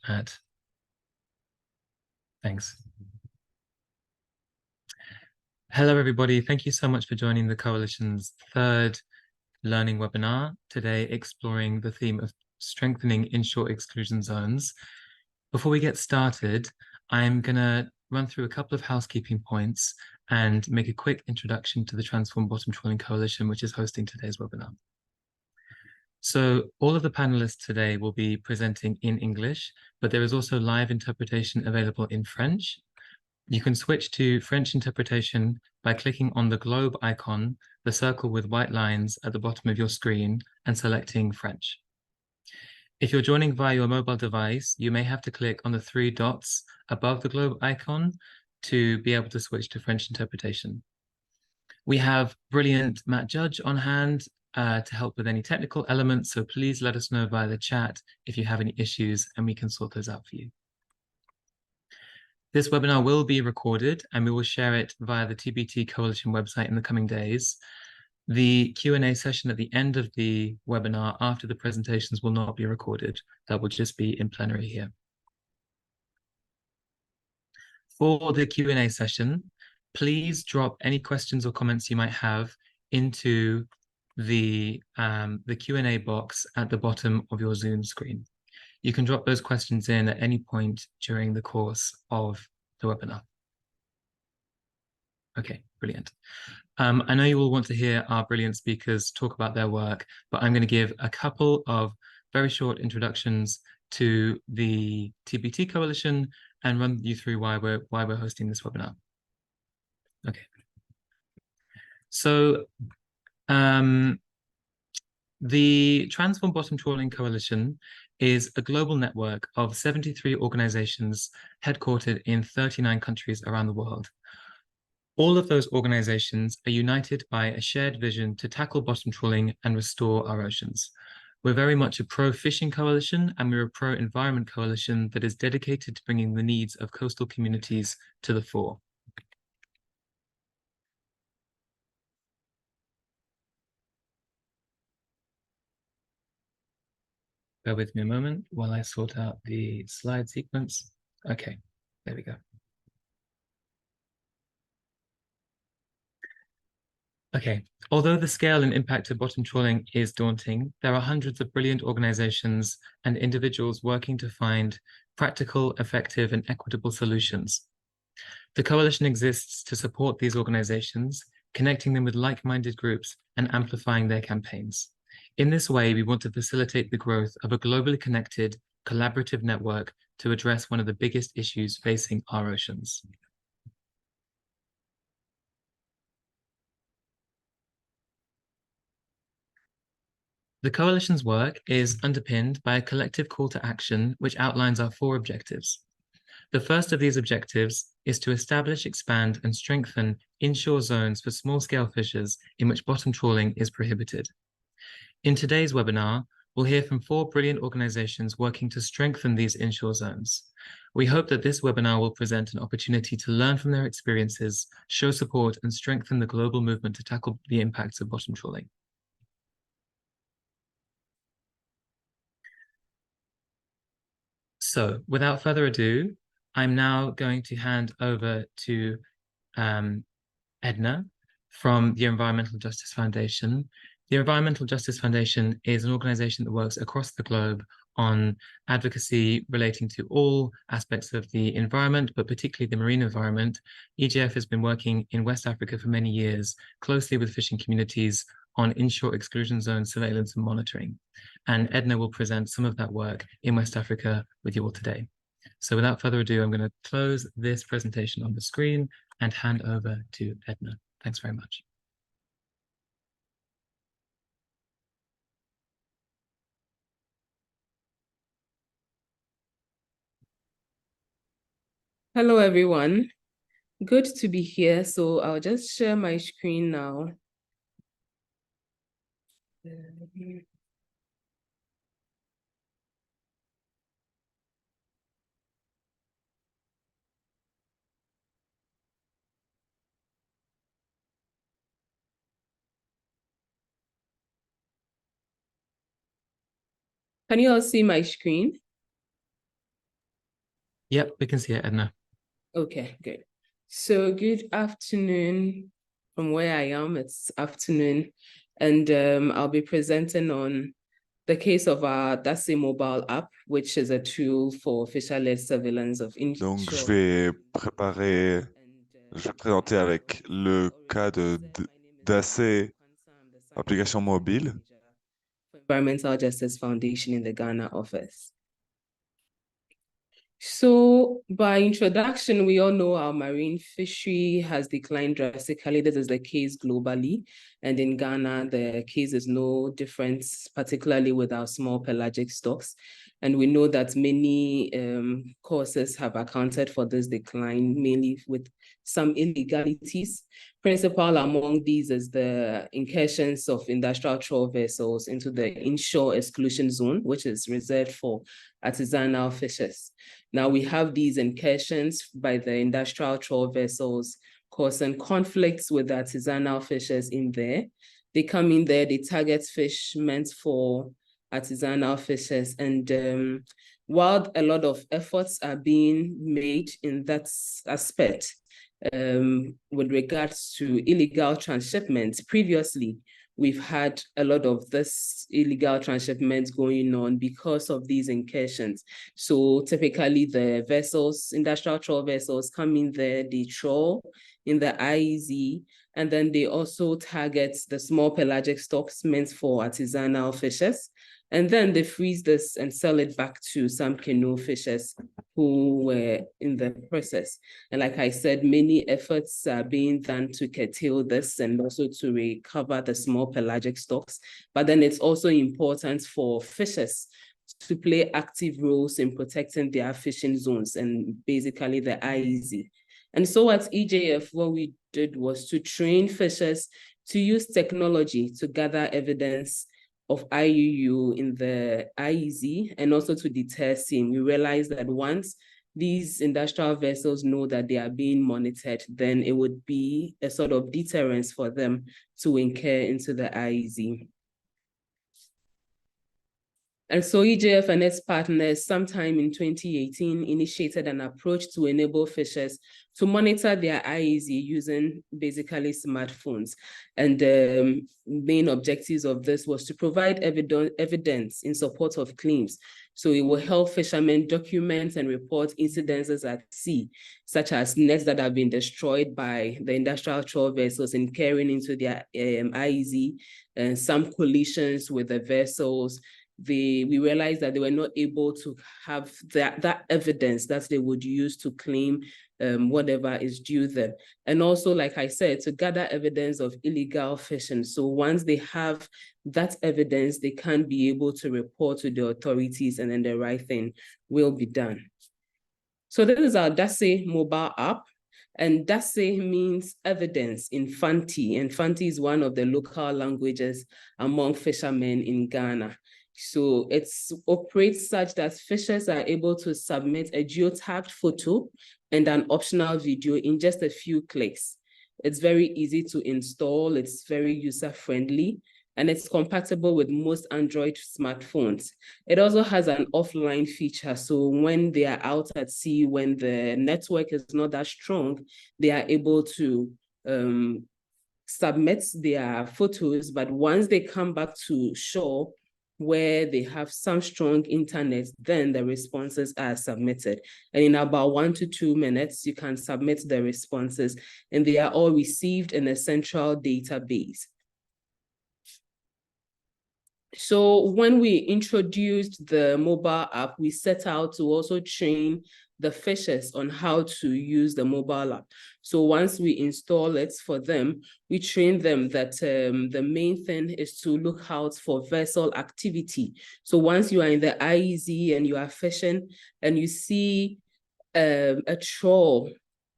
at. Thanks. Hello, everybody. Thank you so much for joining the Coalition's third learning webinar today, exploring the theme of strengthening inshore exclusion zones. Before we get started, I'm going to run through a couple of housekeeping points and make a quick introduction to the Transform Bottom Trawling Coalition, which is hosting today's webinar. So all of the panelists today will be presenting in English, but there is also live interpretation available in French. You can switch to French interpretation by clicking on the globe icon, the circle with white lines at the bottom of your screen, and selecting French. If you're joining via your mobile device, you may have to click on the 3 dots above the globe icon to be able to switch to French interpretation. We have brilliant Matt Judge on hand to help with any technical elements, so please let us know via the chat if you have any issues and we can sort those out for you. This webinar will be recorded and we will share it via the TBT Coalition website in the coming days. The Q&A session at the end of the webinar after the presentations will not be recorded. That will just be in plenary here. For the Q&A session, please drop any questions or comments you might have into the Q&A box at the bottom of your Zoom screen. You can drop those questions in at any point during the course of the webinar. Okay, brilliant. I know you all want to hear our brilliant speakers talk about their work, but I'm going to give a couple of very short introductions to the TBT Coalition and run you through why we're hosting this webinar. Okay. So the Transform Bottom Trawling Coalition is a global network of 73 organizations headquartered in 39 countries around the world. All of those organizations are united by a shared vision to tackle bottom trawling and restore our oceans. We're very much a pro-fishing coalition, and we're a pro-environment coalition that is dedicated to bringing the needs of coastal communities to the fore. Bear with me a moment while I sort out the slide sequence. Okay, there we go. Okay, although the scale and impact of bottom trawling is daunting, there are hundreds of brilliant organizations and individuals working to find practical, effective, and equitable solutions. The coalition exists to support these organizations, connecting them with like-minded groups and amplifying their campaigns. In this way, we want to facilitate the growth of a globally connected, collaborative network to address one of the biggest issues facing our oceans. The coalition's work is underpinned by a collective call to action, which outlines our 4 objectives. The first of these objectives is to establish, expand, and strengthen inshore zones for small-scale fishers in which bottom trawling is prohibited. In today's webinar, we'll hear from 4 brilliant organizations working to strengthen these inshore zones. We hope that this webinar will present an opportunity to learn from their experiences, show support, and strengthen the global movement to tackle the impacts of bottom trawling. So, without further ado, I'm now going to hand over to Edna from the Environmental Justice Foundation. The Environmental Justice Foundation is an organization that works across the globe on advocacy relating to all aspects of the environment, but particularly the marine environment. EJF has been working in West Africa for many years, closely with fishing communities on inshore exclusion zone surveillance and monitoring. And Edna will present some of that work in West Africa with you all today. So without further ado, I'm going to close this presentation on the screen and hand over to Edna. Thanks very much. Hello, everyone. Good to be here. So I'll just share my screen now. Can you all see my screen? Yep, we can see it, Edna. Okay, good. So good afternoon from where I am. It's afternoon, and I'll be presenting on the case of our DASE mobile app, which is a tool for fisher-led surveillance of inshore. Donc, je vais présenter avec le cas de DASE, application mobile. Environmental Justice Foundation in the Ghana office. So by introduction, we all know our marine fishery has declined drastically. This is the case globally. And in Ghana, the case is no different, particularly with our small pelagic stocks. And we know that many causes have accounted for this decline, mainly with some illegalities. Principal among these is the incursions of industrial trawl vessels into the Inshore Exclusion Zone, which is reserved for artisanal fishers. Now we have these incursions by the industrial trawl vessels causing conflicts with the artisanal fishers in there. They come in there, they target fish meant for artisanal fishers. And while a lot of efforts are being made in that aspect, with regards to illegal transshipment, previously, we've had a lot of this illegal transshipment going on because of these incursions. So typically the vessels, industrial trawl vessels come in there, they trawl in the IEZ, and then they also target the small pelagic stocks meant for artisanal fishers. And then they freeze this and sell it back to some canoe fishers who were in the process. And like I said, many efforts are being done to curtail this and also to recover the small pelagic stocks. But then it's also important for fishers to play active roles in protecting their fishing zones and basically the IEZ. And so at EJF, what we did was to train fishers to use technology to gather evidence of IUU in the IEZ and also to deter sin. We realized that once these industrial vessels know that they are being monitored, then it would be a sort of deterrence for them to incur into the IEZ. And so EJF and its partners sometime in 2018 initiated an approach to enable fishers to monitor their IEZ using basically smartphones. And the main objectives of this was to provide evidence in support of claims. So it will help fishermen document and report incidences at sea, such as nets that have been destroyed by the industrial trawl vessels incurring into their IEZ, and some collisions with the vessels. We realized that they were not able to have that evidence that they would use to claim whatever is due them. And also, like I said, to gather evidence of illegal fishing. So once they have that evidence, they can be able to report to the authorities and then the right thing will be done. So this is our DASE mobile app. And DASE means evidence in Fanti. And Fanti is one of the local languages among fishermen in Ghana. So it operates such that fishers are able to submit a geotagged photo and an optional video in just a few clicks. It's very easy to install, it's very user-friendly, and it's compatible with most Android smartphones. It also has an offline feature. So when they are out at sea, when the network is not that strong, they are able to submit their photos, but once they come back to shore, where they have some strong internet, then the responses are submitted. And in about 1 to 2 minutes, you can submit the responses and they are all received in a central database. So when we introduced the mobile app, we set out to also train the fishers on how to use the mobile app. So once we install it for them, we train them that the main thing is to look out for vessel activity. So once you are in the IEZ and you are fishing and you see a trawl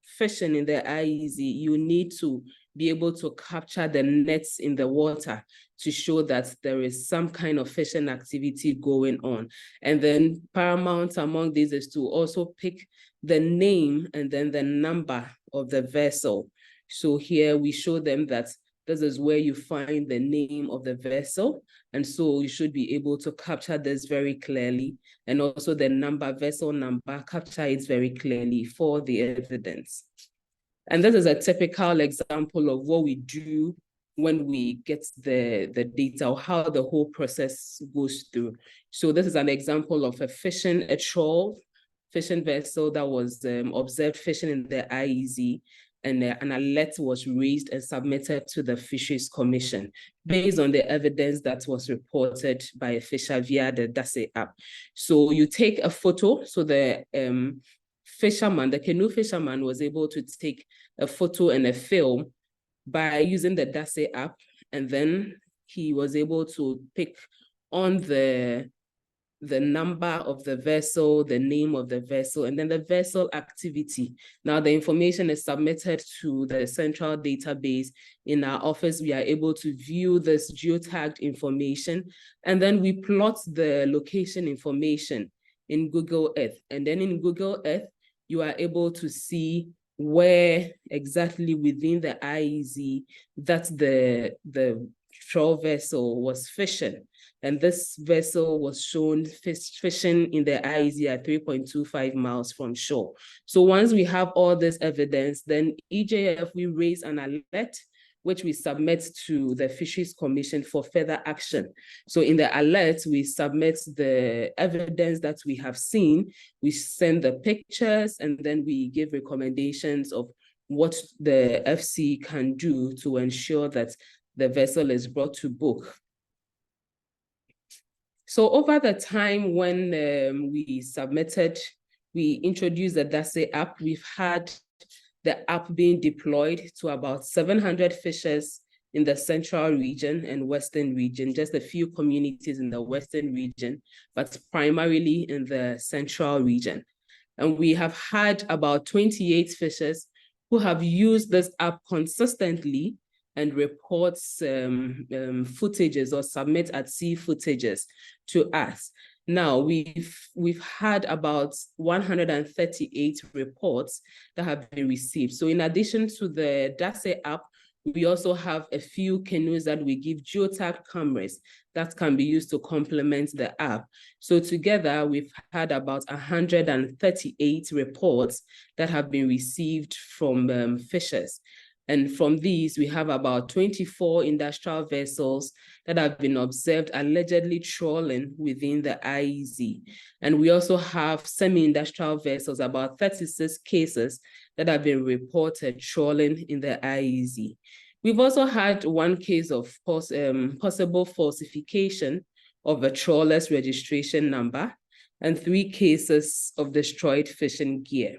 fishing in the IEZ, you need to be able to capture the nets in the water to show that there is some kind of fishing activity going on. And then paramount among these is to also pick the name and then the number of the vessel. So here we show them that this is where you find the name of the vessel. And so you should be able to capture this very clearly. And also the number, vessel number, capture it very clearly for the evidence. And this is a typical example of what we do when we get the data, or how the whole process goes through. So this is an example of a trawl fishing vessel that was observed fishing in the IEZ, and an alert was raised and submitted to the Fisheries Commission based on the evidence that was reported by a fisher via the DASE app. So you take a photo. So the fisherman, the canoe fisherman, was able to take a photo and a film by using the DASE app, and then he was able to pick on the number of the vessel, the name of the vessel, and then the vessel activity. Now the information is submitted to the central database. In our office, we are able to view this geotagged information, and then we plot the location information in Google Earth. And then in Google Earth, you are able to see where exactly within the IEZ that the trawl vessel was fishing. And this vessel was shown fishing in the IEZ at 3.25 miles from shore. So once we have all this evidence, then EJF, we raise an alert, which we submit to the Fisheries Commission for further action. So in the alert, we submit the evidence that we have seen, we send the pictures, and then we give recommendations of what the FC can do to ensure that the vessel is brought to book. So over the time when we introduced the DASE app, we've had the app being deployed to about 700 fishers in the central region and western region, just a few communities in the western region, but primarily in the central region. And we have had about 28 fishers who have used this app consistently and reports footages or submit at sea footages to us. Now, we've had about 138 reports that have been received. So in addition to the DASE app, we also have a few canoes that we give geotag cameras that can be used to complement the app. So together, we've had about 138 reports that have been received from fishers. And from these, we have about 24 industrial vessels that have been observed allegedly trawling within the IEZ. And we also have semi-industrial vessels, about 36 cases that have been reported trawling in the IEZ. We've also had one case of possible falsification of a trawler's registration number and 3 cases of destroyed fishing gear.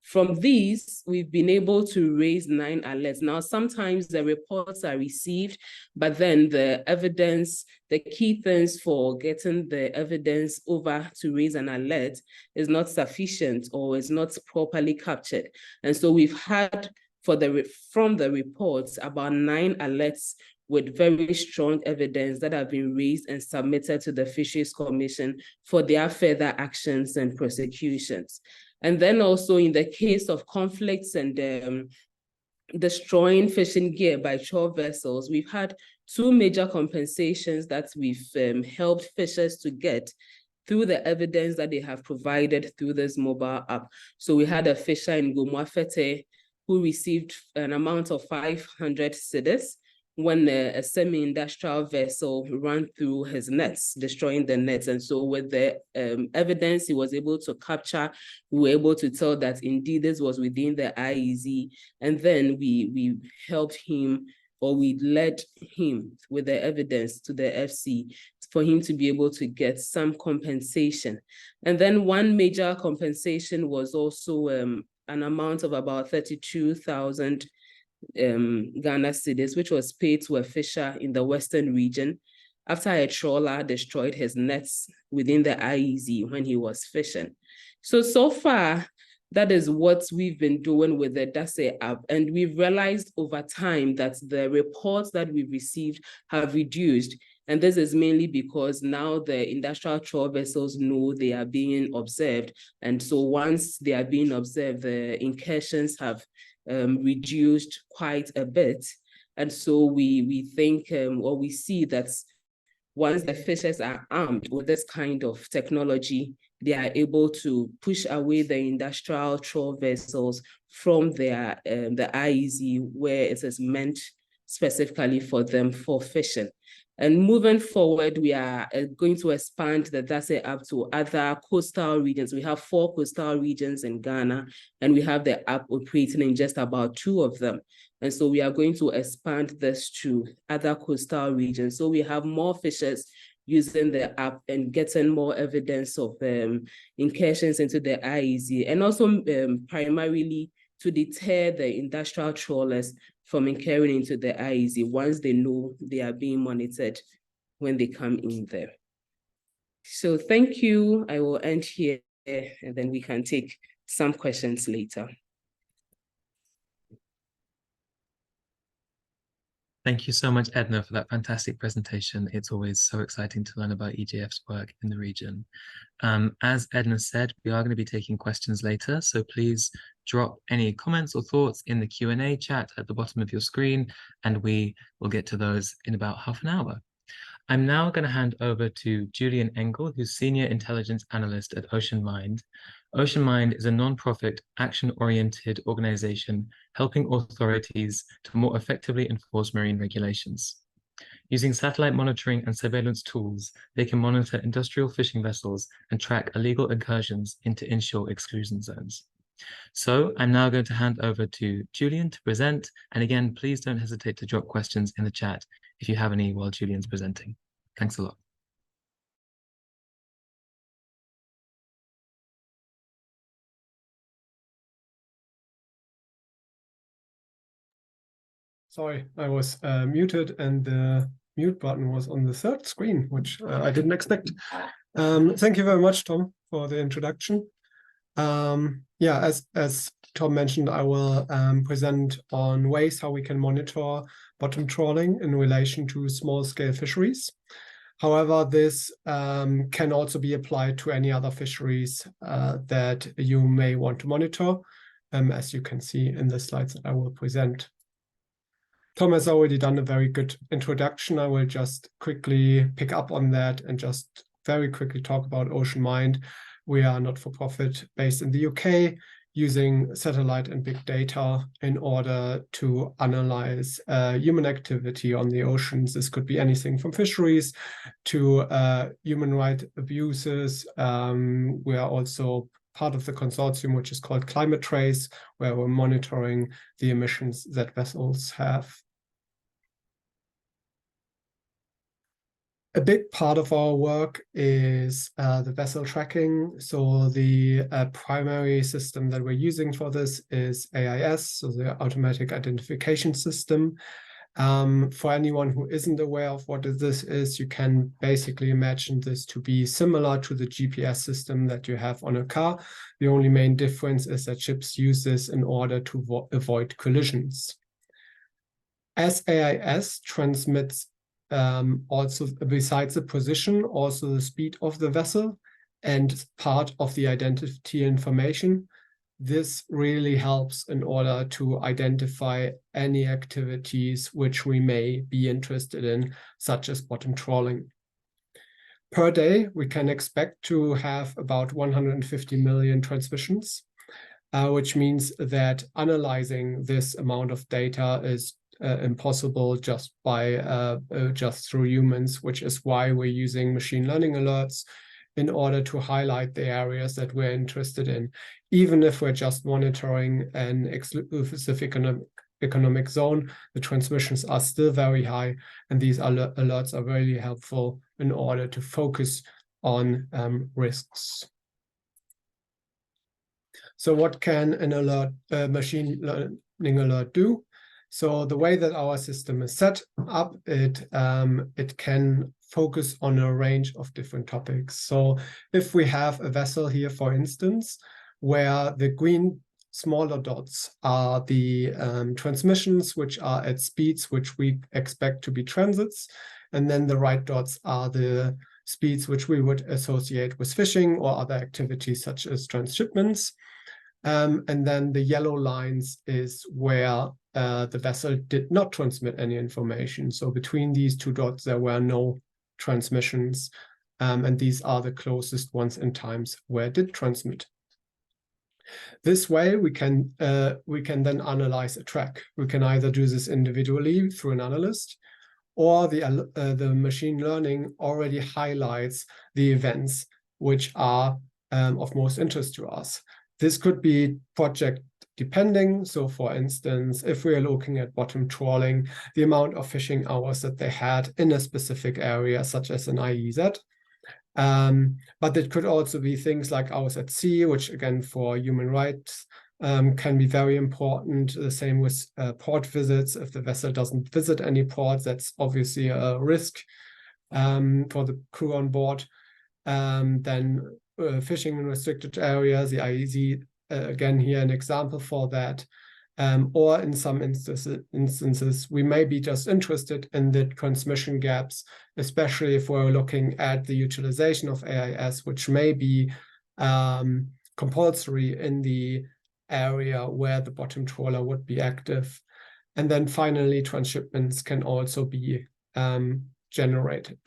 From these, we've been able to raise 9 alerts. Now, sometimes the reports are received, but then the evidence, the key things for getting the evidence over to raise an alert is not sufficient or is not properly captured. And so we've had, from the reports, about 9 alerts with very strong evidence that have been raised and submitted to the Fisheries Commission for their further actions and prosecutions. And then also in the case of conflicts and destroying fishing gear by trawl vessels, we've had 2 major compensations that we've helped fishers to get through the evidence that they have provided through this mobile app. So we had a fisher in Gomwafete who received an amount of 500 cedis when a semi-industrial vessel ran through his nets, destroying the nets. And so with the evidence he was able to capture, we were able to tell that indeed this was within the IEZ. And then we helped him, or we led him with the evidence to the FC for him to be able to get some compensation. And then one major compensation was also an amount of about 32,000 Ghana cedis, which was paid to a fisher in the western region after a trawler destroyed his nets within the IEZ when he was fishing. So far, that is what we've been doing with the DASE app. And we've realized over time that the reports that we've received have reduced. And this is mainly because now the industrial trawl vessels know they are being observed. And so once they are being observed, the incursions have reduced quite a bit. And so we think or we see that once the fishers are armed with this kind of technology, they are able to push away the industrial trawl vessels from their the IEZ, where it is meant specifically for them for fishing. And moving forward, we are going to expand the DASE up to other coastal regions. We have 4 coastal regions in Ghana, and we have the app operating in just about 2 of them. And so we are going to expand this to other coastal regions. So we have more fishers using the app and getting more evidence of incursions into the IEZ, and also primarily to deter the industrial trawlers from incurring into the IEZ once they know they are being monitored when they come in there. So thank you. I will end here, and then we can take some questions later. Thank you so much, Edna, for that fantastic presentation. It's always so exciting to learn about EJF's work in the region. As Edna said, we are going to be taking questions later, so please drop any comments or thoughts in the Q&A chat at the bottom of your screen, and we will get to those in about half an hour. I'm now going to hand over to Julian Engel, who's Senior Intelligence Analyst at OceanMind. OceanMind is a non-profit, action-oriented organization helping authorities to more effectively enforce marine regulations. Using satellite monitoring and surveillance tools, they can monitor industrial fishing vessels and track illegal incursions into inshore exclusion zones. So I'm now going to hand over to Julian to present. And again, please don't hesitate to drop questions in the chat if you have any while Julian's presenting. Thanks a lot. Sorry, I was muted and the mute button was on the 3rd screen, which I didn't expect. Thank you very much, Tom, for the introduction. Yeah, as Tom mentioned, I will present on ways how we can monitor bottom trawling in relation to small-scale fisheries. However, this can also be applied to any other fisheries that you may want to monitor, as you can see in the slides that I will present. Tom has already done a very good introduction. I will just quickly pick up on that and just very quickly talk about OceanMind. We are not-for-profit based in the UK, using satellite and big data in order to analyze human activity on the oceans. This could be anything from fisheries to human rights abuses. We are also part of the consortium, which is called Climate Trace, where we're monitoring the emissions that vessels have. A big part of our work is the vessel tracking. So the primary system that we're using for this is AIS, so the Automatic Identification System. For anyone who isn't aware of what this is, you can basically imagine this to be similar to the GPS system that you have on a car. The only main difference is that ships use this in order to avoid collisions. As AIS transmits also, besides the position, also the speed of the vessel and part of the identity information, this really helps in order to identify any activities which we may be interested in, such as bottom trawling. Per day, we can expect to have about 150 million transmissions, which means that analyzing this amount of data is impossible just through humans, which is why we're using machine learning alerts in order to highlight the areas that we're interested in. Even if we're just monitoring an exclusive economic zone, the transmissions are still very high, and these alerts are really helpful in order to focus on risks. So what can an alert, machine learning alert do? So the way that our system is set up, it can focus on a range of different topics. So if we have a vessel here, for instance, where the green smaller dots are the transmissions, which are at speeds which we expect to be transits, and then the right dots are the speeds which we would associate with fishing or other activities such as transshipments. And then the yellow lines is where the vessel did not transmit any information. So between these two dots, there were no transmissions. And these are the closest ones in times where it did transmit. This way, we can then analyze a track. We can either do this individually through an analyst, or the machine learning already highlights the events which are of most interest to us. This could be project depending. So for instance, if we are looking at bottom trawling, the amount of fishing hours that they had in a specific area, such as an IEZ. But it could also be things like hours at sea, which again, for human rights, can be very important. The same with port visits. If the vessel doesn't visit any ports, that's obviously a risk for the crew on board. Then fishing in restricted areas, the IEZ, again here an example for that. Or in some instances, we may be just interested in the transmission gaps, especially if we're looking at the utilization of AIS, which may be compulsory in the area where the bottom trawler would be active. And then finally, transshipments can also be generated.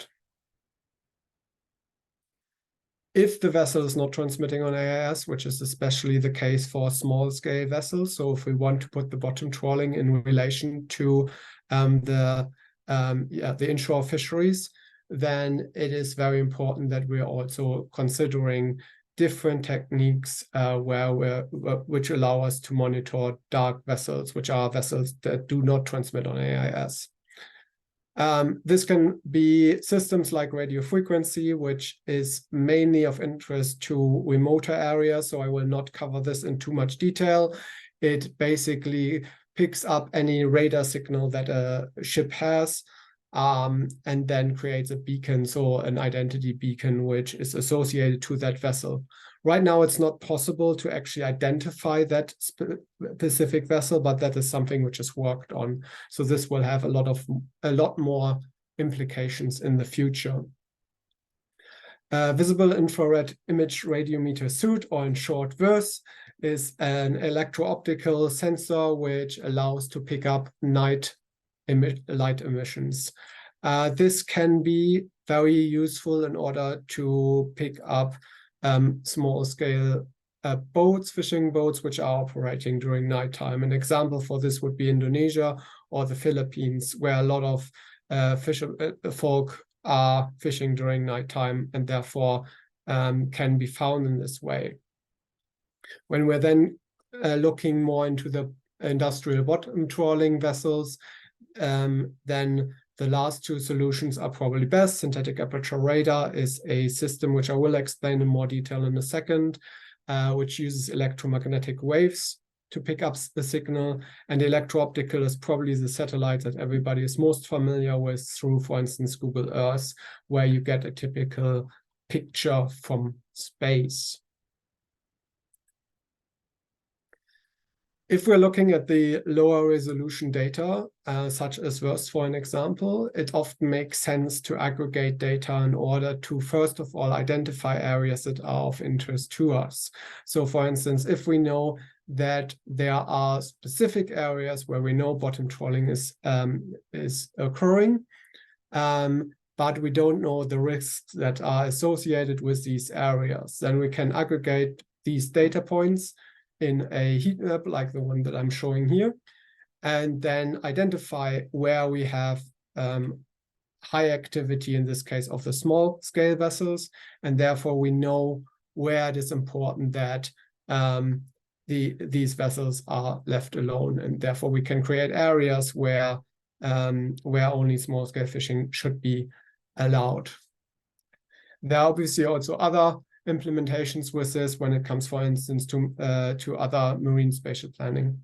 If the vessel is not transmitting on AIS, which is especially the case for small-scale vessels, so if we want to put the bottom trawling in relation to the inshore fisheries, then it is very important that we're also considering different techniques which allow us to monitor dark vessels, which are vessels that do not transmit on AIS. This can be systems like radio frequency, which is mainly of interest to remoter areas, so I will not cover this in too much detail. It basically picks up any radar signal that a ship has, and then creates a beacon, so an identity beacon, which is associated to that vessel. Right now, it's not possible to actually identify that specific vessel, but that is something which is worked on. So this will have a lot more implications in the future. Visible infrared image radiometer suit, or in short VIRS, is an electro-optical sensor which allows to pick up night light emissions. This can be very useful in order to pick up small-scale boats, fishing boats, which are operating during nighttime. An example for this would be Indonesia or the Philippines, where a lot of folk are fishing during nighttime and therefore can be found in this way. When we're then looking more into the industrial bottom trawling vessels, then the last two solutions are probably best. Synthetic aperture radar is a system which I will explain in more detail in a second, which uses electromagnetic waves to pick up the signal. And electro-optical is probably the satellite that everybody is most familiar with through, for instance, Google Earth, where you get a typical picture from space. If we're looking at the lower resolution data, such as VIRS, for an example, it often makes sense to aggregate data in order to, first of all, identify areas that are of interest to us. So, for instance, if we know that there are specific areas where we know bottom trawling is occurring, but we don't know the risks that are associated with these areas, then we can aggregate these data points in a heat map like the one that I'm showing here, and then identify where we have high activity, in this case of the small scale vessels, and therefore we know where it is important that these vessels are left alone, and therefore we can create areas where only small scale fishing should be allowed. There are obviously also other implementations with this when it comes, for instance, to other marine spatial planning.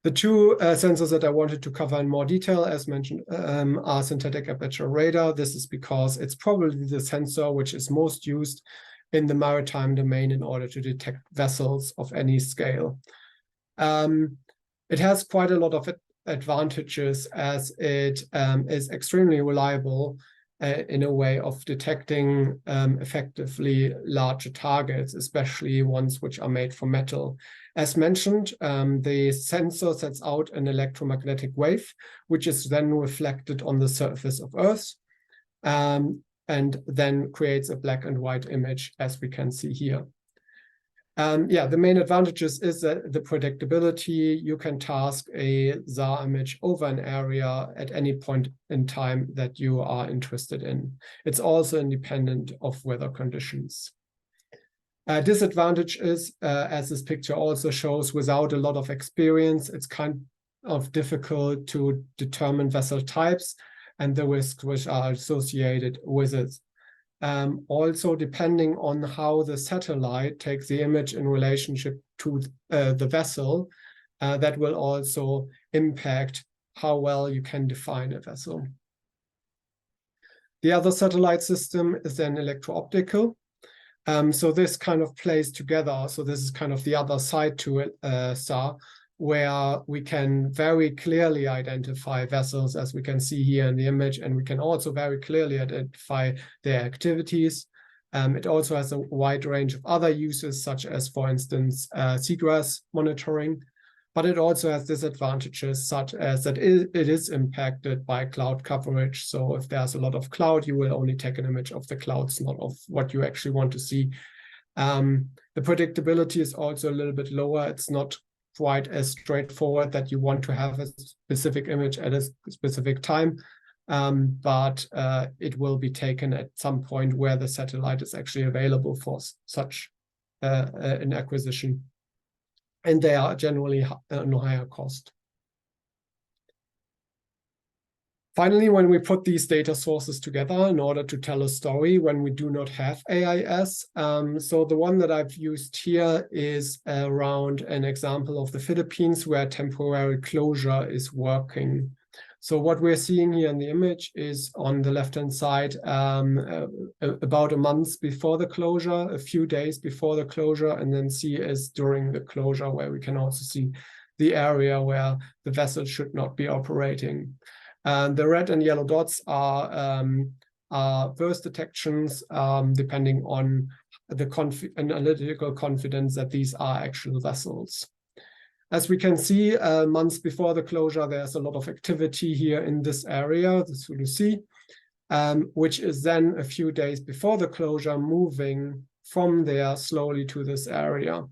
The two sensors that I wanted to cover in more detail, as mentioned, are synthetic aperture radar. This is because it's probably the sensor which is most used in the maritime domain in order to detect vessels of any scale. It has quite a lot of advantages, as it is extremely reliable in a way of detecting effectively larger targets, especially ones which are made from metal. As mentioned, the sensor sends out an electromagnetic wave, which is then reflected on the surface of Earth, and then creates a black and white image, as we can see here. Yeah, the main advantages is that the predictability. You can task a SAR image over an area at any point in time that you are interested in. It's also independent of weather conditions. Disadvantage is, as this picture also shows, without a lot of experience, it's kind of difficult to determine vessel types and the risks which are associated with it. Also, depending on how the satellite takes the image in relationship to the vessel, that will also impact how well you can define a vessel. The other satellite system is then electro-optical. So this kind of plays together. So this is kind of the other side to it, SAR, where we can very clearly identify vessels, as we can see here in the image, and we can also very clearly identify their activities. It also has a wide range of other uses, such as, for instance, seagrass monitoring, but it also has disadvantages, such as that it is impacted by cloud coverage. So if there's a lot of cloud, you will only take an image of the clouds, not of what you actually want to see. The predictability is also a little bit lower. It's not quite as straightforward that you want to have a specific image at a specific time, but it will be taken at some point where the satellite is actually available for such an acquisition. And they are generally no higher cost. Finally, when we put these data sources together in order to tell a story when we do not have AIS, so the one that I've used here is around an example of the Philippines where temporary closure is working. So what we're seeing here in the image is on the left-hand side, about a month before the closure, a few days before the closure, and then C is during the closure, where we can also see the area where the vessel should not be operating. The red and yellow dots are burst detections, depending on the analytical confidence that these are actual vessels. As we can see, months before the closure, there's a lot of activity here in this area, the Sulu Sea, which is then a few days before the closure, moving from there slowly to this area.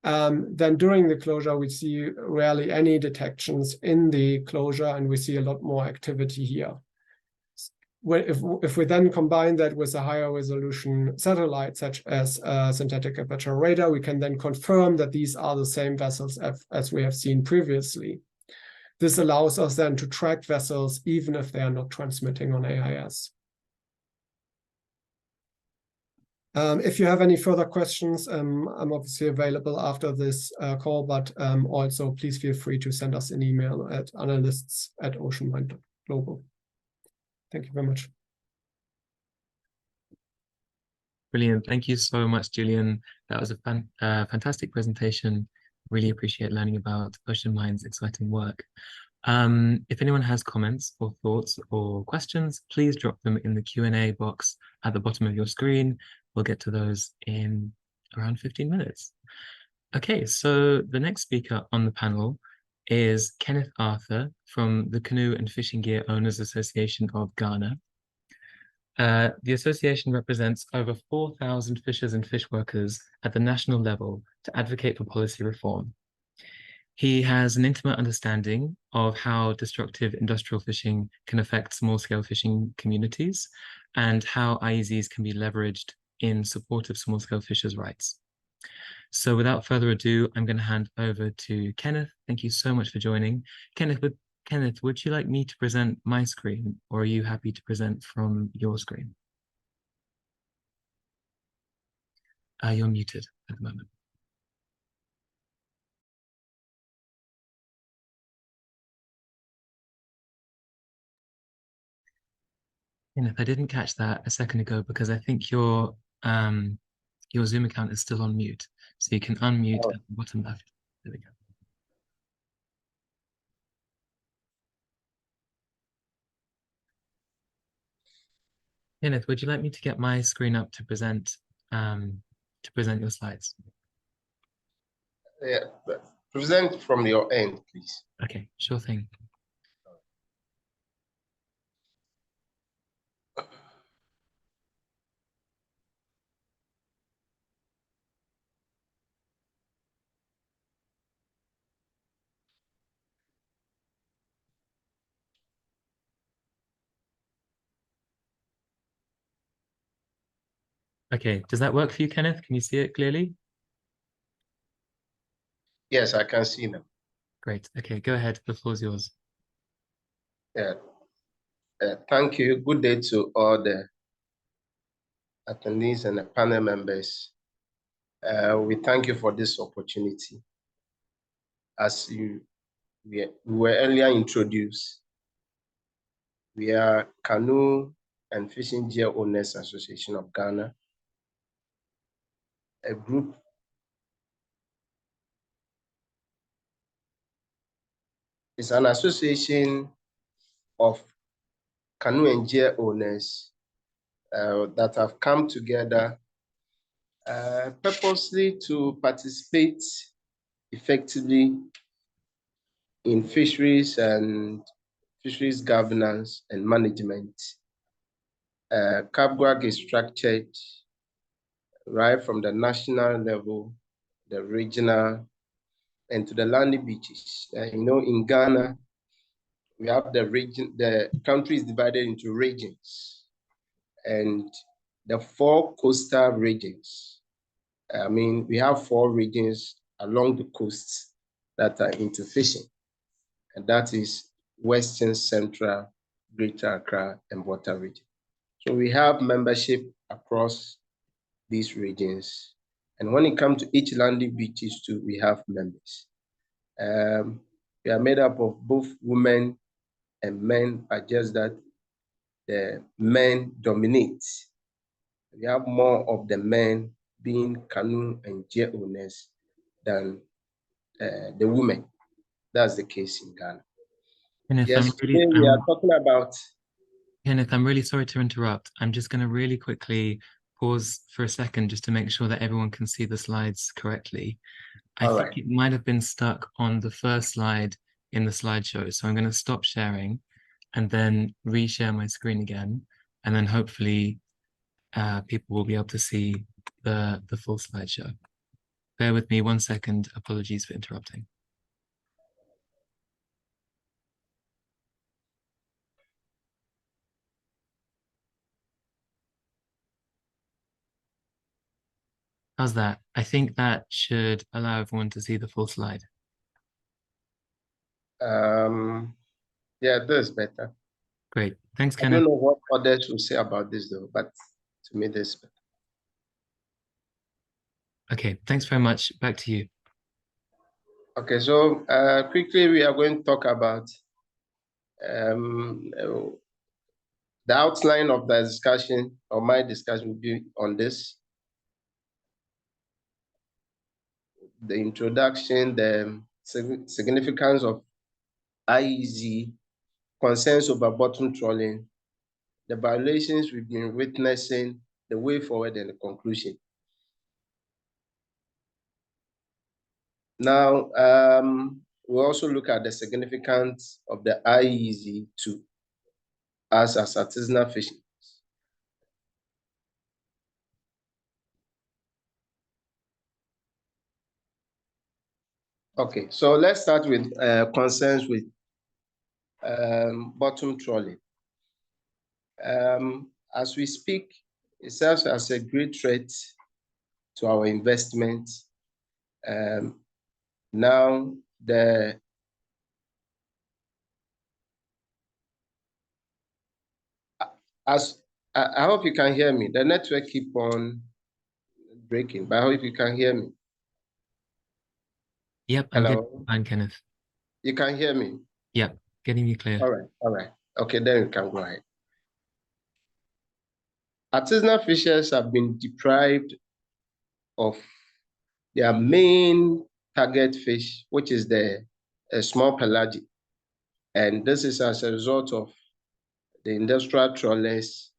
Then during the closure, we see rarely any detections in the closure, and we see a lot more activity here. If we then combine that with a higher resolution satellite, such as synthetic aperture radar, we can then confirm that these are the same vessels as we have seen previously. This allows us then to track vessels even if they are not transmitting on AIS. If you have any further questions, I'm obviously available after this call, but also please feel free to send us an email at analysts@oceanmind.global. Thank you very much. Brilliant. Thank you so much, Julian. That was a fantastic presentation. Really appreciate learning about OceanMind's exciting work. If anyone has comments or thoughts or questions, please drop them in the Q&A box at the bottom of your screen. We'll get to those in around 15 minutes. Okay, so the next speaker on the panel is Kenneth Arthur from the Canoe and Fishing Gear Owners Association of Ghana. The association represents over 4,000 fishers and fish workers at the national level to advocate for policy reform. He has an intimate understanding of how destructive industrial fishing can affect small-scale fishing communities and how IEZs can be leveraged in support of small-scale fishers' rights. So without further ado, I'm going to hand over to Kenneth. Thank you so much for joining. Kenneth, would you like me to present my screen, or are you happy to present from your screen? You're muted at the moment. Kenneth, I didn't catch that a second ago because I think your Zoom account is still on mute. So you can unmute at the bottom left. There we go. Kenneth, would you like me to get my screen up to present your slides? Yeah, present from your end, please. Okay, sure thing. Okay, does that work for you, Kenneth? Can you see it clearly? Yes, I can see them. Great. Okay, go ahead. The floor's yours. Yeah. Thank you. Good day to all the attendees and the panel members. We thank you for this opportunity. As we were earlier introduced, we are Canoe and Fishing Gear Owners Association of Ghana, a group is an association of canoe and gear owners that have come together purposely to participate effectively in fisheries and fisheries governance and management. CAPGWAG is structured right from the national level, the regional, and to the landing beaches. In Ghana, we have the country is divided into regions, and the 4 coastal regions. We have 4 regions along the coast that are into fishing, and that is Western, Central, Greater Accra, and Water region. So we have membership across these regions. And when it comes to each landing beaches too, we have members. We are made up of both women and men, but just that the men dominate. We have more of the men being canoe and gear owners than the women. That's the case in Ghana. Kenneth, Yes, today we are talking about... Kenneth, I'm really sorry to interrupt. I'm just going to really quickly pause for a second just to make sure that everyone can see the slides correctly. I think it might have been stuck on the first slide in the slideshow. So I'm going to stop sharing and then reshare my screen again. And then hopefully people will be able to see the full slideshow. Bear with me 1 second. Apologies for interrupting. How's that? I think that should allow everyone to see the full slide. Yeah, this is better. Great. Thanks, Kenneth. I don't know what others will say about this though, but to me, this is better. Okay, thanks very much. Back to you. Okay, so quickly we are going to talk about the outline of the discussion, or my discussion will be on this. The introduction, the significance of IEZ, concerns over bottom trawling, the violations we've been witnessing, the way forward, and the conclusion. Now, we'll also look at the significance of the IEZ to us as artisanal fishing. Okay, so let's start with concerns with bottom trawling. As we speak, it serves as a great threat to our investment. Now, I hope you can hear me. The network keep on breaking, but I hope you can hear me. Yep, I'm getting fine, Kenneth. You can hear me? Yep, getting you clear. All right. Okay, then you can go ahead. Artisanal fishers have been deprived of their main target fish, which is the small pelagic. And this is as a result of the industrial trawlers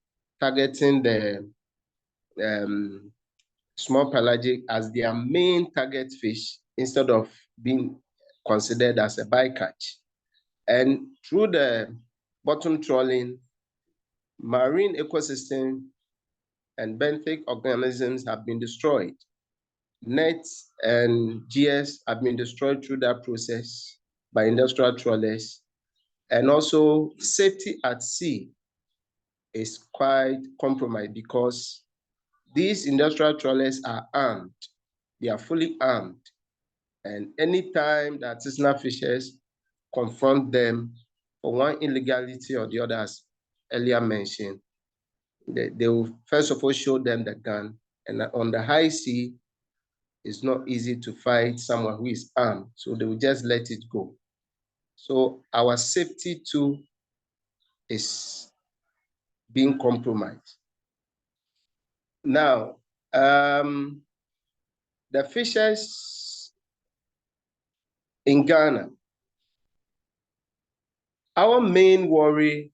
targeting the small pelagic as their main target fish instead of being considered as a bycatch. And through the bottom trawling, marine ecosystem and benthic organisms have been destroyed. Nets and GS have been destroyed through that process by industrial trawlers. And also safety at sea is quite compromised because these industrial trawlers are armed. They are fully armed. And anytime that artisanal fishers confront them for one illegality or the other, as earlier mentioned, they will first of all show them the gun. And on the high sea, it's not easy to fight someone who is armed, so they will just let it go. So our safety too is being compromised. Now, the fishers in Ghana, our main worry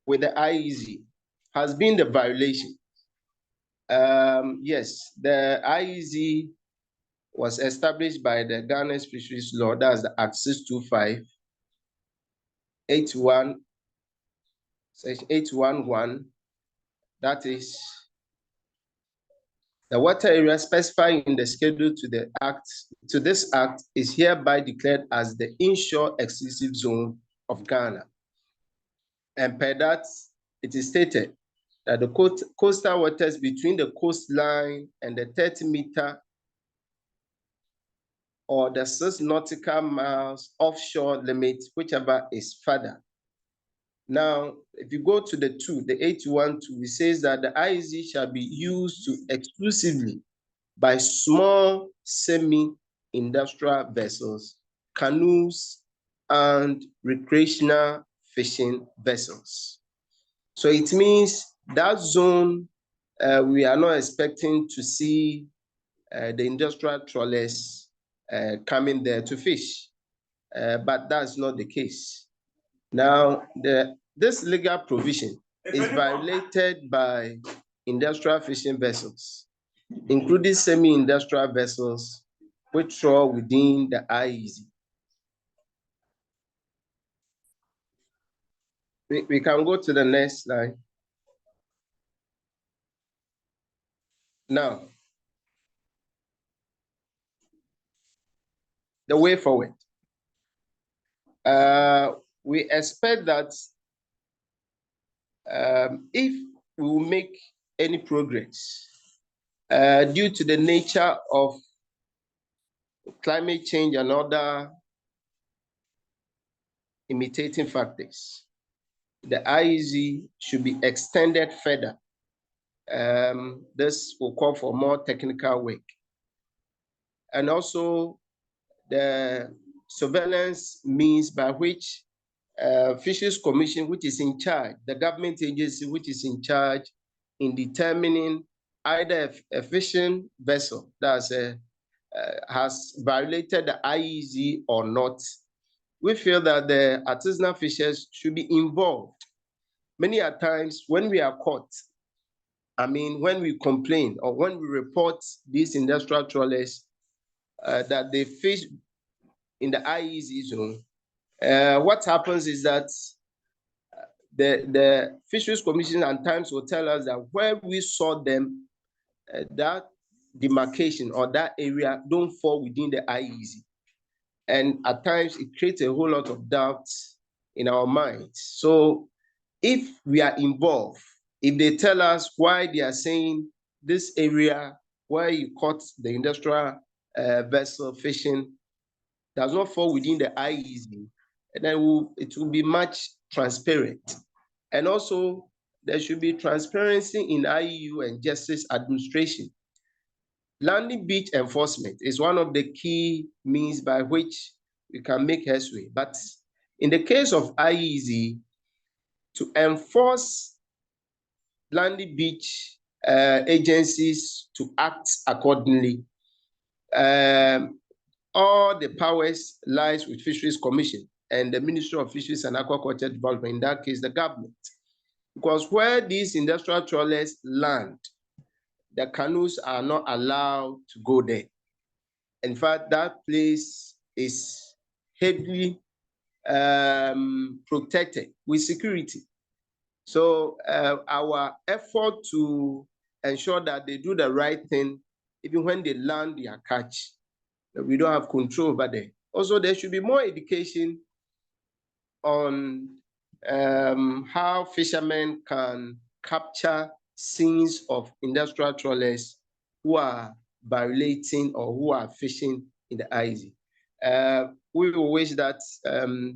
with the IEZ has been the violation. Yes, the IEZ was established by the Ghana Fisheries Law, that's the Act 625, 81, Section 811, that is the water area specified in the schedule to the act, to this act is hereby declared as the Inshore Exclusion Zone of Ghana. And per that, it is stated that the coastal waters between the coastline and the 30-meter or the 6 nautical miles offshore limit, whichever is further. Now, if you go to the 812, it says that the IEZ shall be used to exclusively by small semi-industrial vessels, canoes, and recreational fishing vessels. So it means that zone, we are not expecting to see the industrial trawlers coming there to fish, but that's not the case. Now, this legal provision is violated by industrial fishing vessels, including semi-industrial vessels which trawl within the IEZ. We can go to the next slide. Now, the way forward. We expect that if we will make any progress due to the nature of climate change and other imitating factors, the IEZ should be extended further. This will call for more technical work. And also the surveillance means by which Fisheries Commission, which is in charge, the government agency which is in charge in determining either a fishing vessel that has violated the IEZ or not, we feel that the artisanal fishers should be involved. Many a times when we are caught, I mean, when we complain or when we report these industrial trawlers that they fish in the IEZ zone, what happens is that the Fisheries Commission at times will tell us that where we saw them, that demarcation or that area don't fall within the IEZ. And at times it creates a whole lot of doubts in our minds. So if we are involved, if they tell us why they are saying this area where you caught the industrial vessel fishing does not fall within the IEZ, and then it will be much transparent. And also, there should be transparency in IEU and justice administration. Landing beach enforcement is one of the key means by which we can make headway. But in the case of IEZ, to enforce landing beach agencies to act accordingly, all the powers lies with Fisheries Commission. and the Ministry of Fisheries and Aquaculture Development, in that case, the government. Because where these industrial trawlers land, the canoes are not allowed to go there. In fact, that place is heavily protected with security. So our effort to ensure that they do the right thing, even when they land their catch, we don't have control over them. Also, there should be more education on how fishermen can capture scenes of industrial trawlers who are violating or who are fishing in the IEZ. We will wish that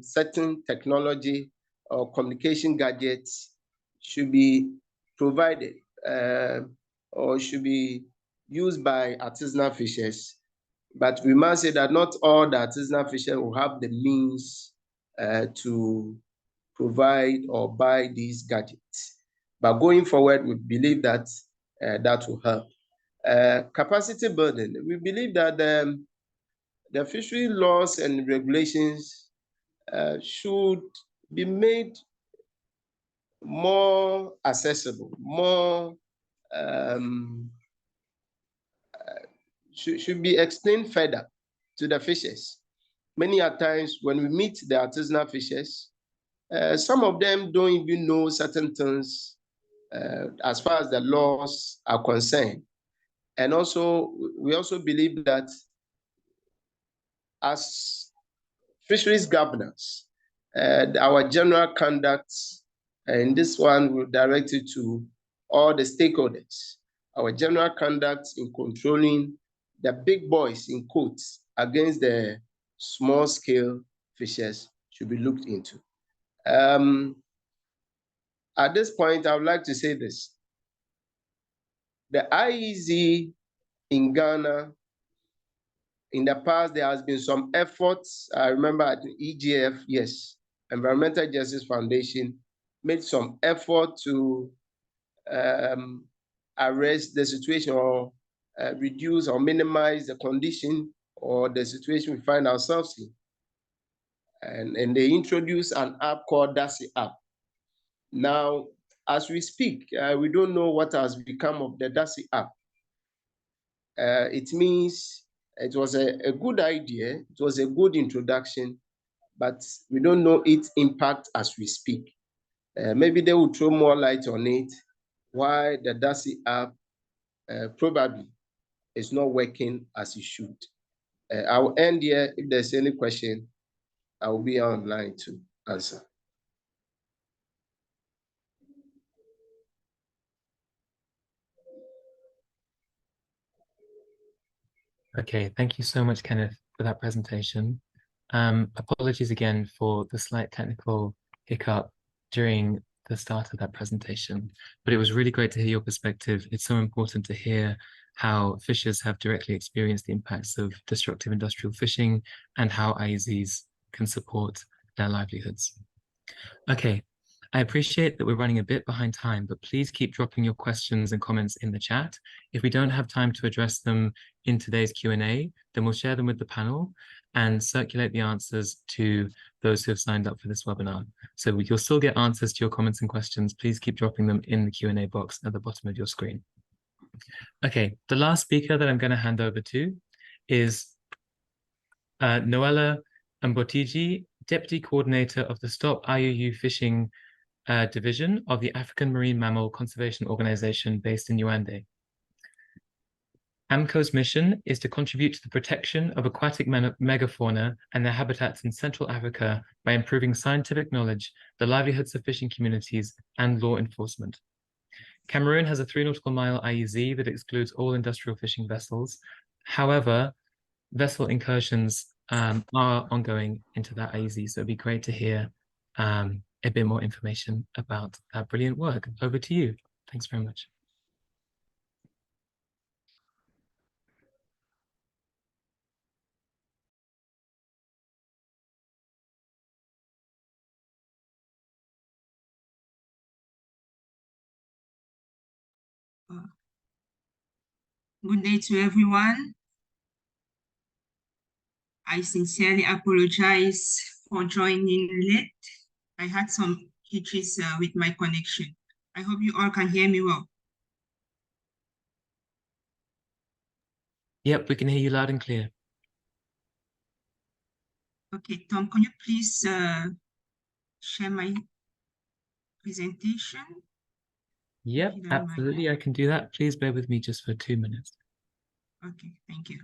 certain technology or communication gadgets should be provided or should be used by artisanal fishers. But we must say that not all the artisanal fishers will have the means to provide or buy these gadgets. But going forward, we believe that that will help. Capacity building. We believe that the fishery laws and regulations should be made more accessible, more should be explained further to the fishers. Many a times when we meet the artisanal fishers, some of them don't even know certain things as far as the laws are concerned. And also, we also believe that as fisheries governors, our general conduct, and this one will direct it to all the stakeholders. Our general conduct in controlling the big boys, in quotes, against the small-scale fishers should be looked into. At this point, I would like to say this. The IEZ in Ghana, in the past, there has been some efforts. I remember at the EGF, yes, Environmental Justice Foundation made some effort to arrest the situation or reduce or minimize the condition or the situation we find ourselves in. And they introduced an app called DASI app. Now, as we speak, we don't know what has become of the DASI app. It means it was a good idea, it was a good introduction, but we don't know its impact as we speak. Maybe they will throw more light on it, why the DASI app probably is not working as it should. I will end here. If there's any question, I will be online to answer. Okay, thank you so much, Kenneth, for that presentation. Apologies again for the slight technical hiccup during the start of that presentation, but it was really great to hear your perspective. It's so important to hear how fishers have directly experienced the impacts of destructive industrial fishing and how IEZs can support their livelihoods. Okay, I appreciate that we're running a bit behind time, but please keep dropping your questions and comments in the chat. If we don't have time to address them in today's Q&A, then we'll share them with the panel and circulate the answers to those who have signed up for this webinar. So you'll still get answers to your comments and questions. Please keep dropping them in the Q&A box at the bottom of your screen. Okay, the last speaker that I'm going to hand over to is Noella Mbotiji, Deputy Coordinator of the Stop IUU Fishing Division of the African Marine Mammal Conservation Organization based in Yaoundé. AMCO's mission is to contribute to the protection of aquatic megafauna and their habitats in Central Africa by improving scientific knowledge, the livelihoods of fishing communities, and law enforcement. Cameroon has a 3 nautical mile IEZ that excludes all industrial fishing vessels. However, vessel incursions are ongoing into that IEZ, so it'd be great to hear a bit more information about that brilliant work. Over to you. Thanks very much. Good day to everyone. I sincerely apologize for joining late. I had some hitches with my connection. I hope you all can hear me well. Yep, we can hear you loud and clear. Okay, Tom, can you please share my presentation? Yep, absolutely, I can do that. Please bear with me just for 2 minutes. Okay, thank you.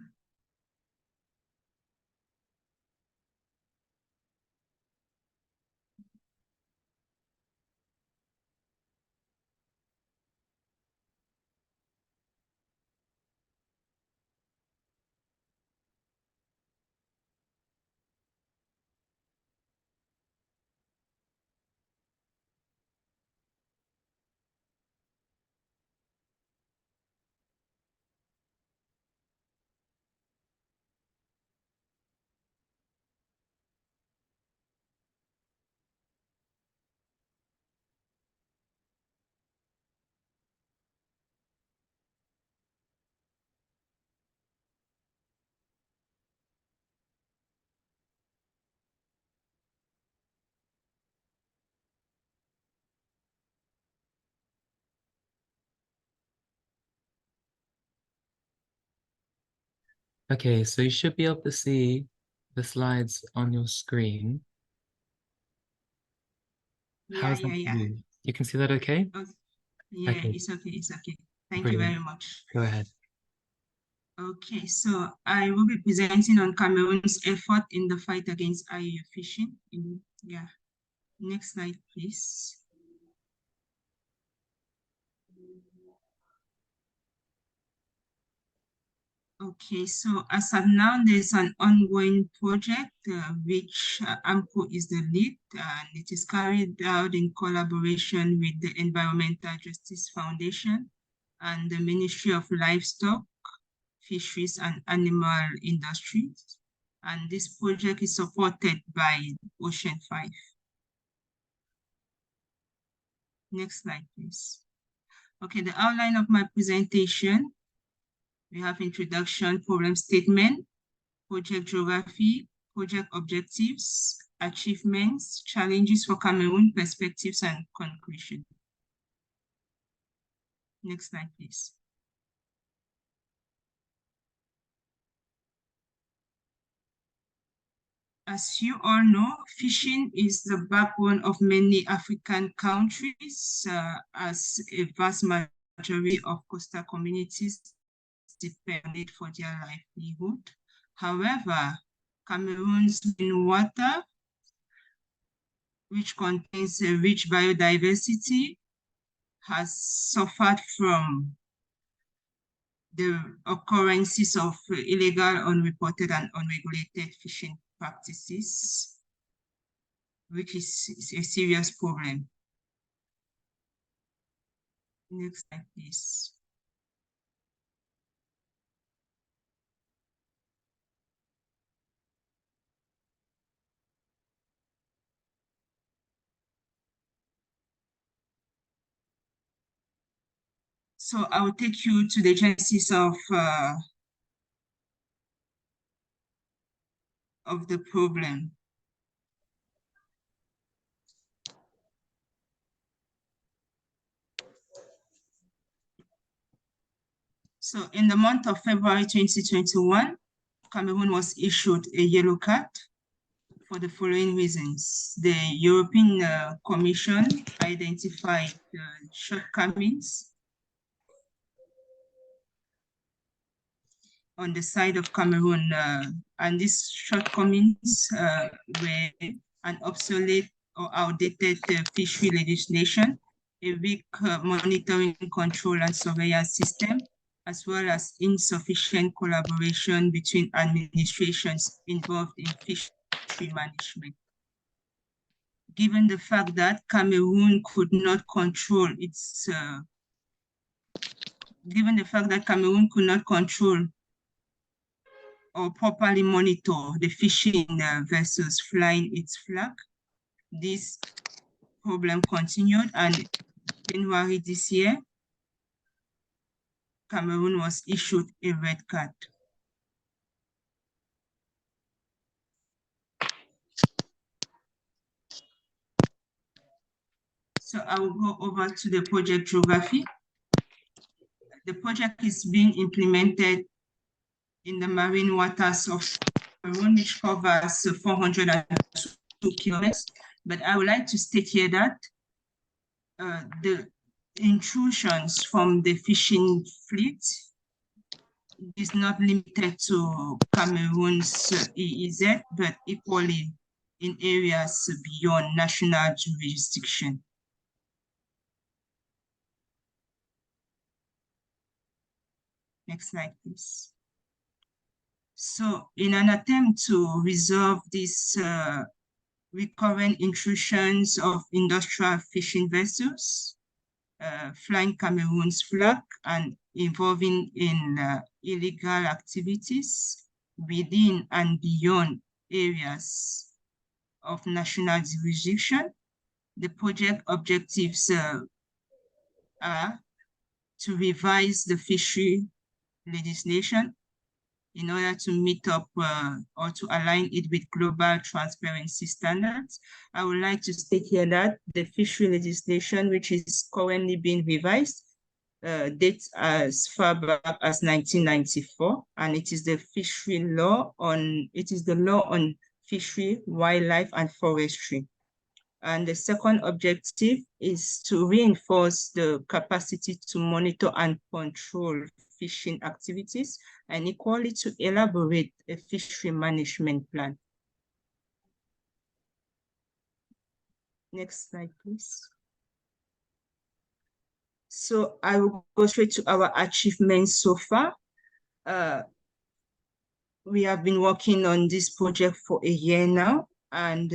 Okay, so you should be able to see the slides on your screen. How's that for you? You can see that okay? Okay. Yeah, Okay. it's okay, it's okay. Thank Brilliant. you very much. Go ahead. Okay, so I will be presenting on Cameroon's effort in the fight against IUU fishing. Next slide, please. Okay, so as of now, there's an ongoing project which AMCO is the lead, and it is carried out in collaboration with the Environmental Justice Foundation and the Ministry of Livestock, Fisheries and Animal Industries. And this project is supported by OceanMind. Next slide, please. Okay, the outline of my presentation. We have introduction, problem statement, project geography, project objectives, achievements, challenges for Cameroon, perspectives, and conclusion. Next slide, please. As you all know, fishing is the backbone of many African countries, as a vast majority of coastal communities depend on it for their livelihood. However, Cameroon's main water, which contains a rich biodiversity, has suffered from the occurrences of illegal, unreported, and unregulated fishing practices, which is a serious problem. Next slide, please. So I will take you to the genesis of the problem. So in the month of February 2021, Cameroon was issued a yellow card for the following reasons. The European Commission identified shortcomings on the side of Cameroon, and these shortcomings were an obsolete or outdated fishery legislation, a weak monitoring, control, and surveillance system, as well as insufficient collaboration between administrations involved in fishery management. Given the fact that Cameroon could not control its, or properly monitor the fishing vessels flying its flag, this problem continued, and in January this year, Cameroon was issued a red card. So I will go over to the project geography. The project is being implemented in the marine waters of Cameroon, which covers 402 kilometers. But I would like to state here that the intrusions from the fishing fleet is not limited to Cameroon's EEZ, but equally in areas beyond national jurisdiction. Next slide, please. So in an attempt to resolve these recurrent intrusions of industrial fishing vessels, flying Cameroon's flag and involving in illegal activities within and beyond areas of national jurisdiction, the project objectives are to revise the fishery legislation in order to meet up or to align it with global transparency standards. I would like to state here that the fishery legislation, which is currently being revised, dates as far back as 1994, and it is the fishery law on, it is the law on fishery, wildlife, and forestry. And the second objective is to reinforce the capacity to monitor and control fishing activities, and equally to elaborate a fishery management plan. Next slide, please. So I will go straight to our achievements so far. We have been working on this project for a year now, and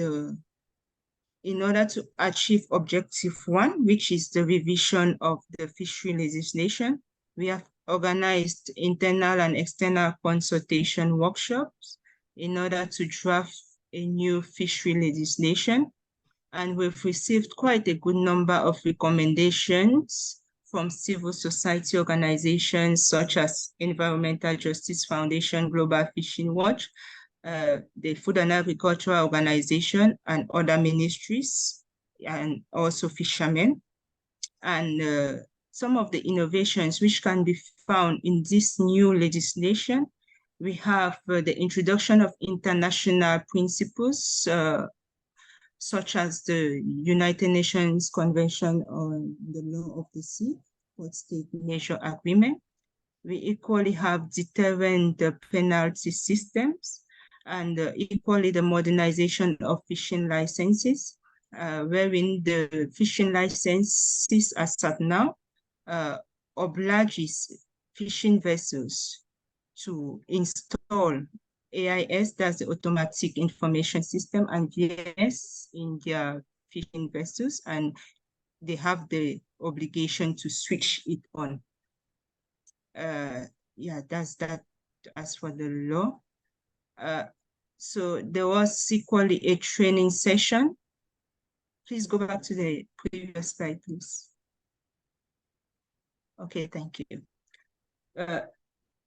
in order to achieve objective 1, which is the revision of the fishery legislation, we have organized internal and external consultation workshops in order to draft a new fishery legislation. And we've received quite a good number of recommendations from civil society organizations such as Environmental Justice Foundation, Global Fishing Watch, the Food and Agricultural Organization, and other ministries, and also fishermen. And some of the innovations which can be found in this new legislation, we have the introduction of international principles, such as the United Nations Convention on the Law of the Sea, or State Measure Agreement. We equally have deterrent penalty systems, and equally the modernization of fishing licenses, wherein the fishing licenses as at now obliges fishing vessels to install AIS, that's the automatic information system, and GIS in their fishing vessels, and they have the obligation to switch it on. Yeah, that's that as for the law. So there was equally a training session. Please go back to the previous slide, please. Okay, thank you.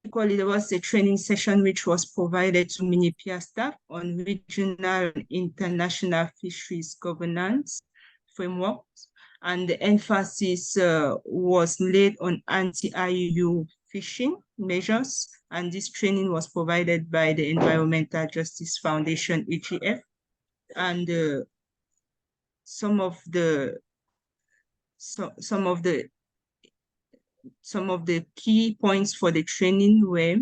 Equally, there was a training session which was provided to MINIPIA staff on regional and international fisheries governance frameworks, and the emphasis was laid on anti-IUU fishing measures, and this training was provided by the Environmental Justice Foundation, EGF, and some of the key points for the training were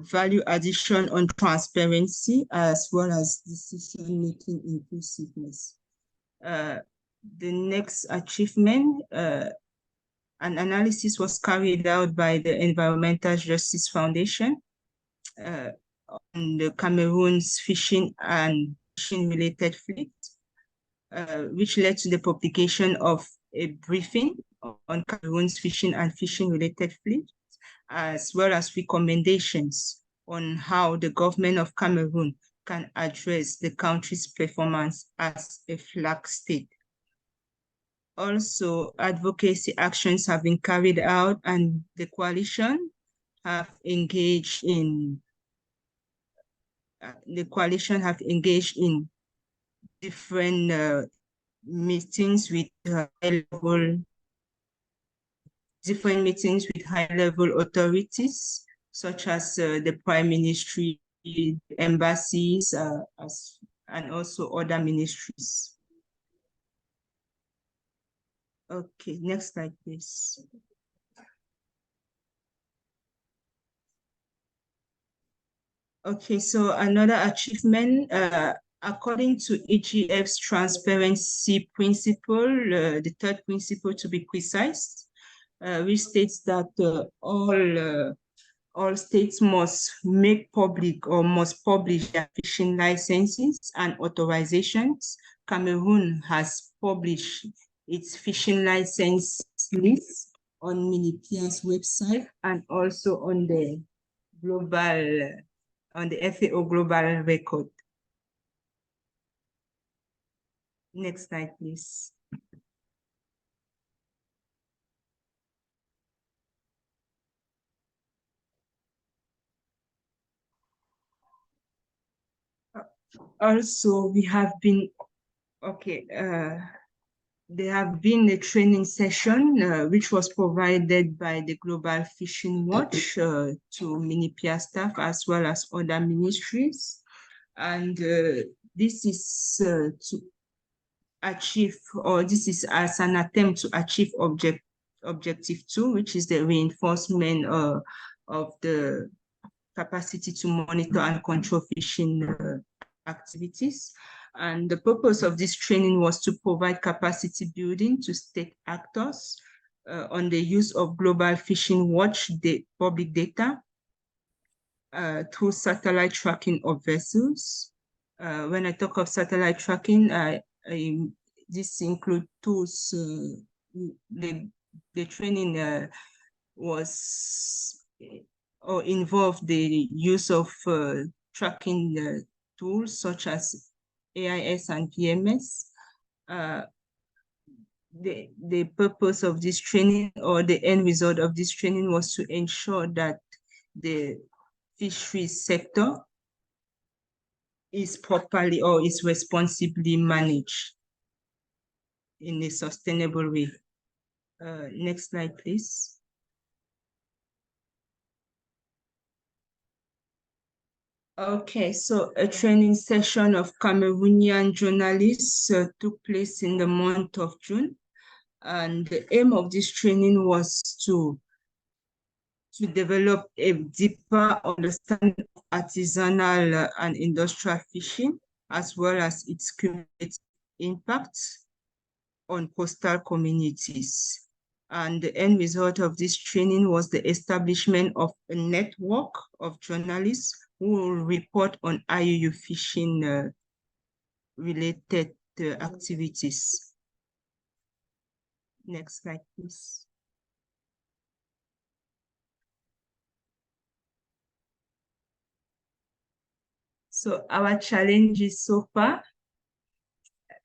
value addition on transparency, as well as decision-making inclusiveness. The next achievement, an analysis was carried out by the Environmental Justice Foundation on the Cameroon's fishing and fishing-related fleet, which led to the publication of a briefing on Cameroon's fishing and fishing-related fleet, as well as recommendations on how the government of Cameroon can address the country's performance as a flag state. Also, advocacy actions have been carried out, and the coalition have engaged in different meetings with different meetings with high-level authorities, such as the Prime Ministry, embassies, and also other ministries. Okay, next slide, please. Okay, so another achievement, according to EGF's transparency principle, the third principle to be precise, which states that all states must make public or must publish their fishing licenses and authorizations. Cameroon has published its fishing license list on MINIPIA's website and also on the global, on the FAO global record. Next slide, please. Also, we have been, okay, there have been a training session which was provided by the Global Fishing Watch to MINIPIA staff as well as other ministries. And this is to achieve, or this is as an attempt to achieve objective 2, which is the reinforcement of the capacity to monitor and control fishing activities. And the purpose of this training was to provide capacity building to state actors on the use of Global Fishing Watch public data through satellite tracking of vessels. When I talk of satellite tracking, this includes tools. The training was or involved the use of tracking tools such as AIS and PMS. The purpose of this training, or the end result of this training, was to ensure that the fisheries sector is properly or is responsibly managed in a sustainable way. Next slide, please. Okay, so a training session of Cameroonian journalists took place in the month of June. And the aim of this training was to develop a deeper understanding of artisanal and industrial fishing, as well as its cumulative impact on coastal communities. And the end result of this training was the establishment of a network of journalists who will report on IUU fishing related activities. Next slide, please. So our challenges so far,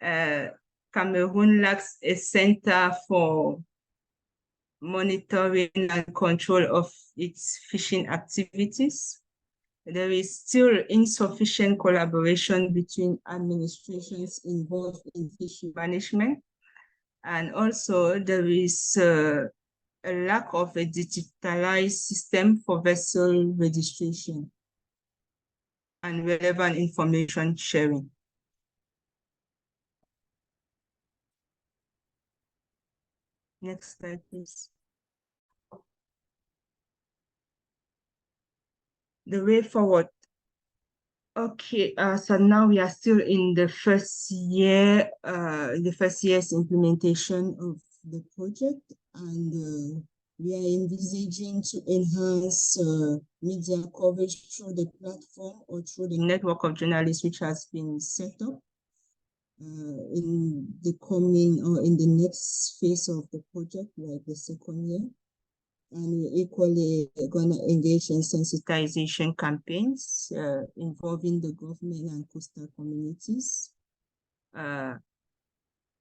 Cameroon lacks a center for monitoring and control of its fishing activities. There is still insufficient collaboration between administrations involved in fishing management. And also there is a lack of a digitalized system for vessel registration and relevant information sharing. Next slide, please. The way forward. Okay, so now we are still in the first year, the first year's implementation of the project, and we are envisaging to enhance media coverage through the platform or through the network of journalists which has been set up in the coming or in the next phase of the project, like the second year. And we're equally going to engage in sensitization campaigns involving the government and coastal communities.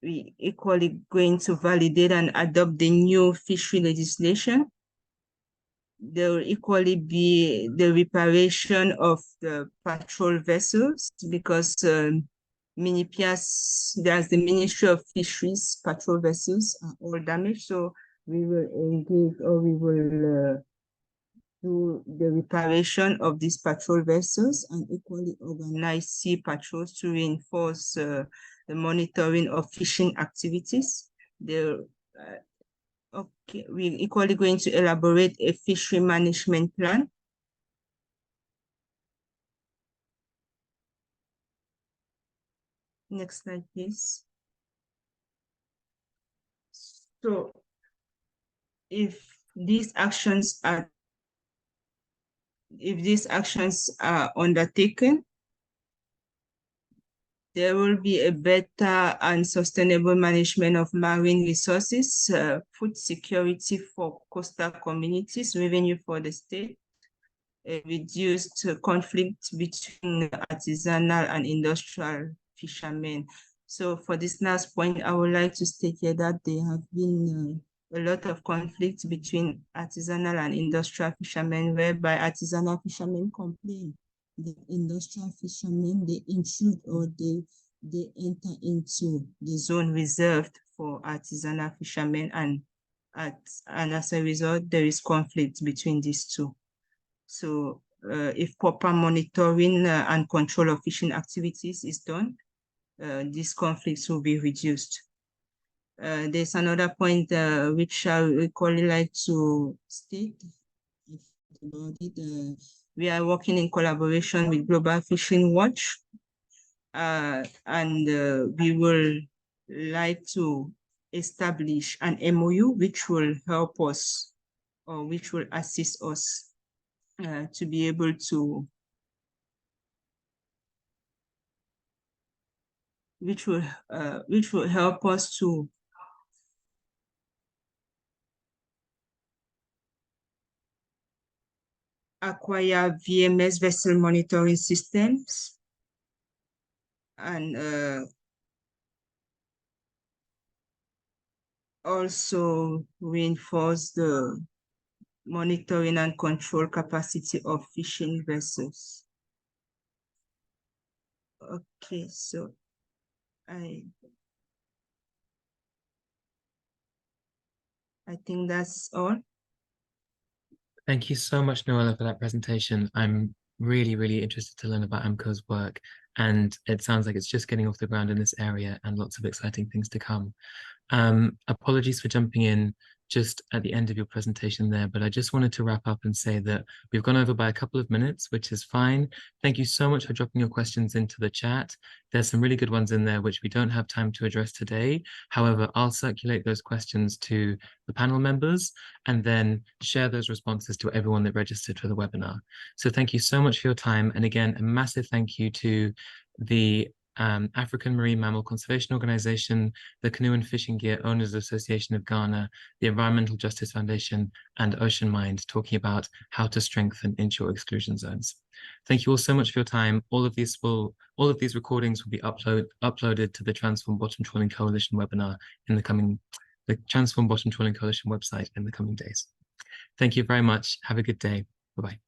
We equally going to validate and adopt the new fishery legislation. There will equally be the reparation of the patrol vessels, because MINIPIAS, there's the Ministry of Fisheries patrol vessels are all damaged. So we will engage, or we will do the reparation of these patrol vessels and equally organize sea patrols to reinforce the monitoring of fishing activities. We're equally going to elaborate a fishery management plan. Next slide, please. So if these actions are undertaken, there will be a better and sustainable management of marine resources, food security for coastal communities, revenue for the state, a reduced conflict between artisanal and industrial fishermen. So for this last point, I would like to state here that there have been a lot of conflict between artisanal and industrial fishermen, whereby artisanal fishermen complain the industrial fishermen, they intrude or they enter into the zone reserved for artisanal fishermen, and as a result, there is conflict between these two. So if proper monitoring and control of fishing activities is done, these conflicts will be reduced. There's another point which I would like to state about it. We are working in collaboration with Global Fishing Watch, and we will like to establish an MOU which will help us, or which will assist us to be able to, which will help us to acquire VMS vessel monitoring systems and also reinforce the monitoring and control capacity of fishing vessels. Okay, so I think that's all. Thank you so much, Noella, for that presentation. I'm really, really interested to learn about AMCO's work, and it sounds like it's just getting off the ground in this area and lots of exciting things to come. Apologies for jumping in just at the end of your presentation there, but I just wanted to wrap up and say that we've gone over by a couple of minutes, which is fine. Thank you so much for dropping your questions into the chat. There's some really good ones in there which we don't have time to address today. However, I'll circulate those questions to the panel members and then share those responses to everyone that registered for the webinar. So thank you so much for your time. And again, a massive thank you to the African Marine Mammal Conservation Organization, the Canoe and Fishing Gear Owners Association of Ghana, the Environmental Justice Foundation, and OceanMind, talking about how to strengthen inshore exclusion zones. Thank you all so much for your time. All of these recordings will be uploaded to the Transform Bottom Trawling Coalition webinar in the Transform Bottom Trawling Coalition website in the coming days. Thank you very much. Have a good day. Bye-bye.